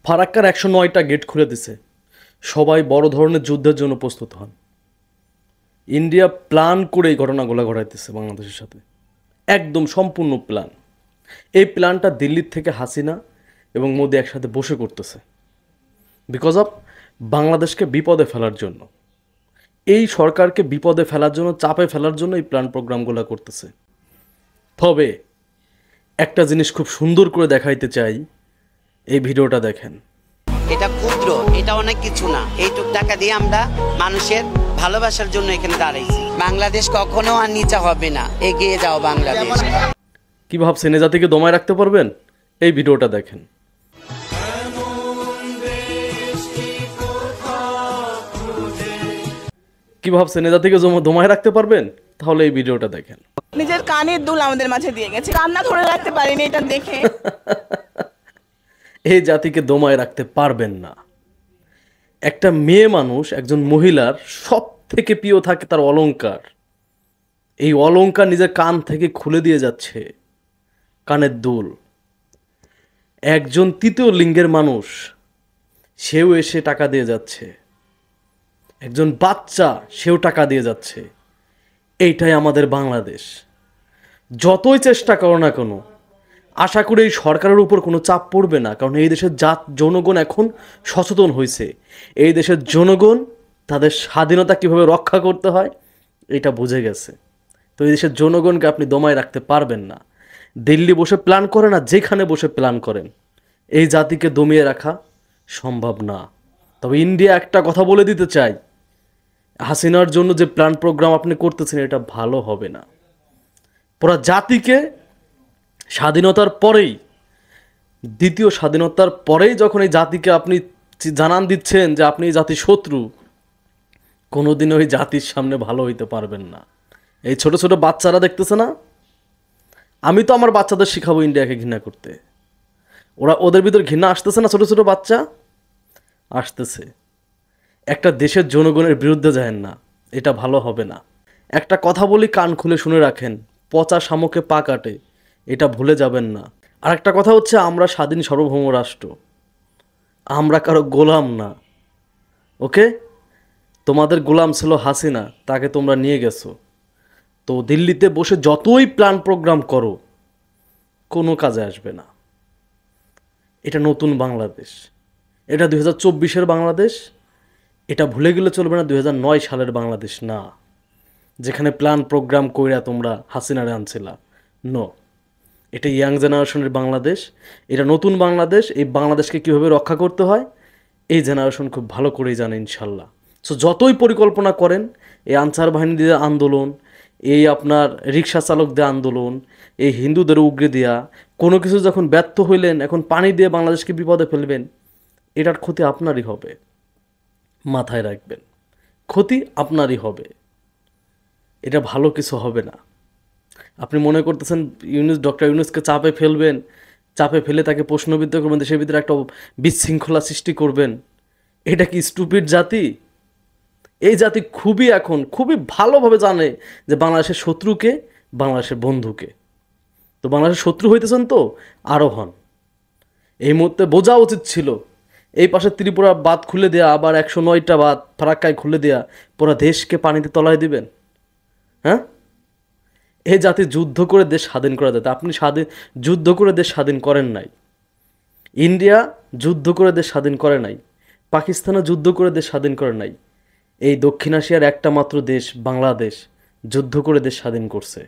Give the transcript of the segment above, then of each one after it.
ফারাক্কার ১০৯টা gate খুলে দিছে। সবাই বড় ধরনের যুদ্ধের জন্য প্রস্তুত হন। ইন্ডিয়া প্ল্যান করে এই ঘটনাগুলো ঘটাইতেছে বাংলাদেশের সাথে, একদম সম্পূর্ণ প্ল্যান। এই প্ল্যানটা দিল্লির থেকে হাসিনা এবং মোদি একসাথে বসে করতেছে, বিকজ অফ বাংলাদেশকে বিপদে ফেলার জন্য, এই সরকারকে বিপদে ফেলার জন্য, চাপে ফেলার জন্য এই প্ল্যান প্রোগ্রামগুলো করতেছে। তবে একটা জিনিস খুব সুন্দর করে দেখাইতে চাই, এই ভিডিওটা দেখেন। এটা ক্ষুদ্র, এটা অনেক কিছু না। এইটুক টাকা দিয়ে আমরা মানুষের ভালোবাসার জন্য এখানে দাঁড়াইছি। বাংলাদেশ কখনো আর নিচে হবে না, এগিয়ে যাও বাংলাদেশ। কি ভাবছেন এ জাতিকে দমায় রাখতে পারবেন? এই ভিডিওটা দেখেন। কি ভাবছেন এ জাতিকে দমায় রাখতে পারবেন? তাহলে এই ভিডিওটা দেখেন। নিজের কানের দুল আমাদের মাঝে দিয়ে গেছে, কান্না ধরে রাখতে পারিনি এটা দেখে। এই জাতিকে দমায় রাখতে পারবেন না। একটা মেয়ে মানুষ, একজন মহিলার সব থেকে প্রিয় থাকে তার অলংকার। এই অলংকার নিজের কান থেকে খুলে দিয়ে যাচ্ছে, কানের দুল। একজন তৃতীয় লিঙ্গের মানুষ, সেও এসে টাকা দিয়ে যাচ্ছে। একজন বাচ্চা, সেও টাকা দিয়ে যাচ্ছে। এইটাই আমাদের বাংলাদেশ। যতই চেষ্টা করো না কেন, আশা করি এই সরকারের উপর কোনো চাপ পড়বে না, কারণ এই দেশের জনগণ এখন সচেতন হয়েছে। এই দেশের জনগণ তাদের স্বাধীনতা কিভাবে রক্ষা করতে হয় এটা বুঝে গেছে। তো এই দেশের জনগণকে আপনি দমায় রাখতে পারবেন না। দিল্লি বসে প্ল্যান করেন না, যেখানে বসে প্ল্যান করেন, এই জাতিকে দমিয়ে রাখা সম্ভব না। তবে ইন্ডিয়া একটা কথা বলে দিতে চাই, হাসিনার জন্য যে প্ল্যান প্রোগ্রাম আপনি করতেছেন এটা ভালো হবে না। পুরা জাতিকে স্বাধীনতার পরেই, দ্বিতীয় স্বাধীনতার পরেই যখন এই জাতিকে আপনি জানান দিচ্ছেন যে আপনি এই জাতির শত্রু, কোনোদিন ওই জাতির সামনে ভালো হইতে পারবেন না। এই ছোট ছোট বাচ্চারা দেখতেছে না, আমি তো আমার বাচ্চাদের শিখাবো ইন্ডিয়াকে ঘৃণা করতে। ওদের ভিতর ঘৃণা আসতেছে না? ছোট ছোট বাচ্চা আসতেছে। একটা দেশের জনগণের বিরুদ্ধে যায় না, এটা ভালো হবে না। একটা কথা বলি, কান খুলে শুনে রাখেন, পচা শামুকে পা কাটে, এটা ভুলে যাবেন না। আর একটা কথা হচ্ছে, আমরা স্বাধীন সার্বভৌম রাষ্ট্র, আমরা কারো গোলাম না। ওকে, তোমাদের গোলাম ছিল হাসিনা, তাকে তোমরা নিয়ে গেছো। তো দিল্লিতে বসে যতই প্ল্যান প্রোগ্রাম করো, কোনো কাজে আসবে না। এটা নতুন বাংলাদেশ, এটা 2024-এর বাংলাদেশ। এটা ভুলে গেলে চলবে না 2009 সালের বাংলাদেশ না, যেখানে প্ল্যান প্রোগ্রাম কইরা তোমরা হাসিনারে আনছিলা। নো, এটা ইয়াং জেনারেশনের বাংলাদেশ, এটা নতুন বাংলাদেশ। এই বাংলাদেশকে কীভাবে রক্ষা করতে হয় এই জেনারেশন খুব ভালো করেই জানে ইনশাল্লাহ। সো যতই পরিকল্পনা করেন, এই আনসার বাহিনীদের আন্দোলন, এই আপনার রিক্সা চালকদের আন্দোলন, এই হিন্দুদের উগরে দেওয়া, কোনো কিছু যখন ব্যর্থ হইলেন, এখন পানি দিয়ে বাংলাদেশকে বিপদে ফেলবেন, এটার ক্ষতি আপনারই হবে। মাথায় রাখবেন, ক্ষতি আপনারই হবে, এটা ভালো কিছু হবে না। আপনি মনে করতেছেন ডক্টর ইউনূসকে চাপে ফেলবেন, চাপে ফেলে তাকে প্রশ্নবিদ্ধ করবেন, দেশের ভিতরে একটা বিশৃঙ্খলা সৃষ্টি করবেন। এটা কি স্টুপিড জাতি? এই জাতি খুবই ভালোভাবে জানে যে বাংলাদেশের শত্রুকে, বাংলাদেশের বন্ধুকে। তো বাংলাদেশের শত্রু হইতেছেন তো আরও হন। এই মুহূর্তে বোঝা উচিত ছিল, এই পাশে ত্রিপুরা বাঁধ খুলে দেয়া, আবার 109টা বাঁধ ফারাক্কায় খুলে দেয়া, পুরো দেশকে পানিতে তলায় দিবেন? হ্যাঁ, এই জাতি যুদ্ধ করে দেশ স্বাধীন করা যেত। আপনি যুদ্ধ করে দেশ স্বাধীন করেন নাই। ইন্ডিয়া যুদ্ধ করে দেশ স্বাধীন করে নাই। পাকিস্তানও যুদ্ধ করে দেশ স্বাধীন করে নাই। এই দক্ষিণ এশিয়ার একটা মাত্র দেশ বাংলাদেশ যুদ্ধ করে দেশ স্বাধীন করছে।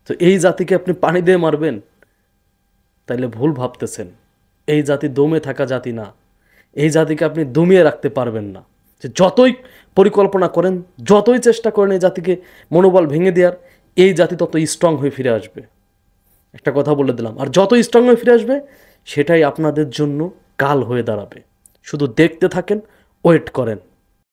তো এই জাতিকে আপনি পানি দিয়ে মারবেন? তাইলে ভুল ভাবতেছেন। এই জাতি দমে থাকা জাতি না। এই জাতিকে আপনি দমিয়ে রাখতে পারবেন না। যে যতই পরিকল্পনা করেন, যতই চেষ্টা করেন এই জাতিকে মনোবল ভেঙে দেওয়ার, এই জাতি তত স্ট্রং হয়ে ফিরে আসবে। একটা কথা বলে দিলাম, আর যত স্ট্রং হয়ে ফিরে আসবে সেটাই আপনাদের জন্য কাল হয়ে দাঁড়াবে। শুধু দেখতে থাকেন, ওয়েট করেন।